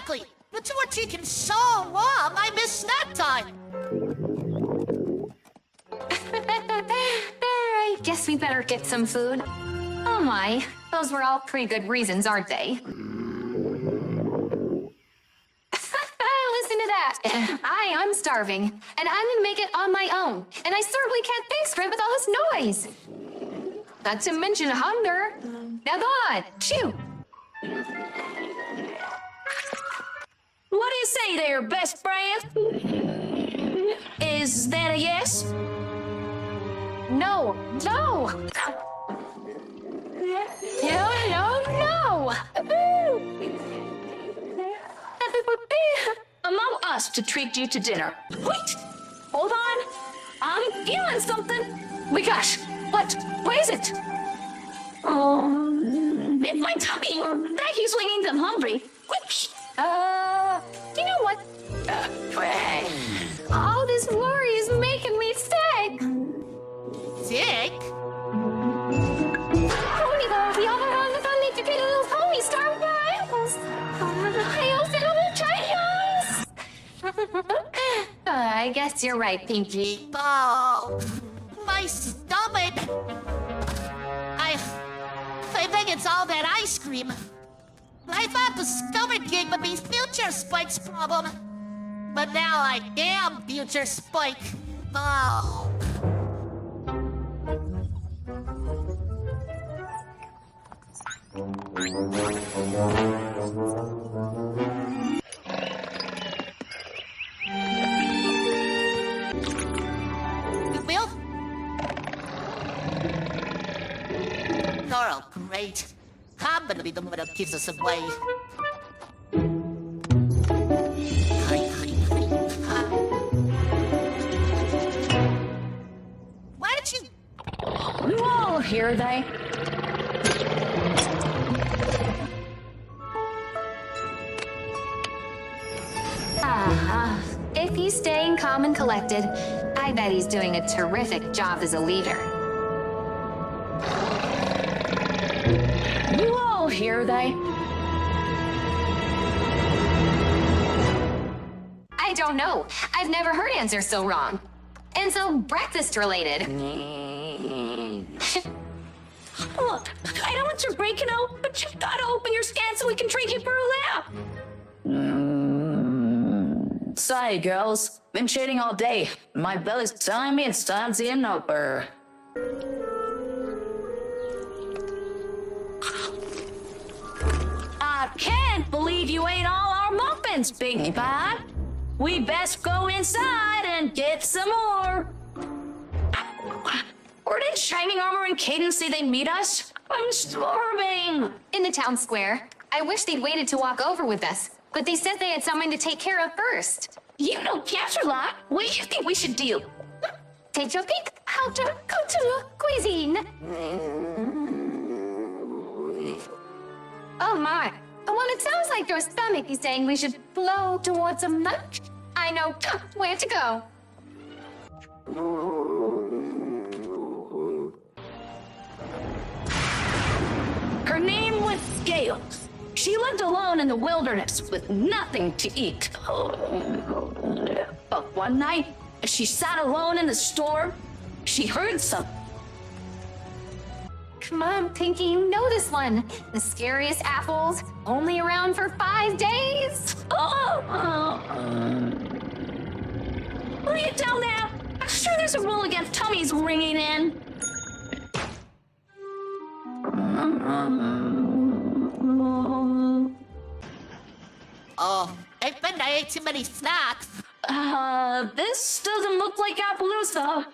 Exactly. The two are taking so long, I missed snack time. I guess we better get some food. Oh my, those were all pretty good reasons, aren't they? Listen to that. I'm starving, and I'm gonna make it on my own. And I certainly can't thanks for it with all this noise. Not to mention hunger. Now go on, chew. What do you say there, best friend? Is that a yes? No, no. No, no, no. Allow us to treat you to dinner. Wait, hold on. I'm feeling something. My gosh, what? What is it? In my tummy. That usually means I'm hungry. Quick. You know what? All this worry is making me sick. Sick? We all on the need to get a little pony star Bibles. I guess you're right, Pinky. Oh, my stomach. I think it's all that ice cream. I thought the stomach ache would be Future Spike's problem. But now I am Future Spike. Oh. You will? Oh, great. I'm gonna be the one that gives us away. Why don't you... You all hear they? If he's staying calm and collected, I bet he's doing a terrific job as a leader. You all hear they? I don't know. I've never heard answers so wrong. And so breakfast related. Look, I know it's your break, but you've got to open your scan so we can trade you for a lap. Sorry, girls. Been trading all day. My belly's telling me it's time to eat over. I can't believe you ate all our muffins, Pinkie Pie. We best go inside and get some more. Where did Shining Armor and Cadence say they'd meet us? I'm starving. In the town square. I wish they'd waited to walk over with us, but they said they had someone to take care of first. You know Casserlot. What do you think we should do? Take your pick. How to go to cuisine. Oh my. Well, it sounds like your stomach is saying we should blow towards some lunch. I know where to go. Her name was Gale. She lived alone in the wilderness with nothing to eat. But one night, as she sat alone in the storm, she heard something. Come on, Pinky, you know this one. The scariest apples, only around for 5 days. Will you tell now? I'm sure there's a rule against tummies ringing in. Oh, I think I ate too many snacks. This doesn't look like Appaloosa.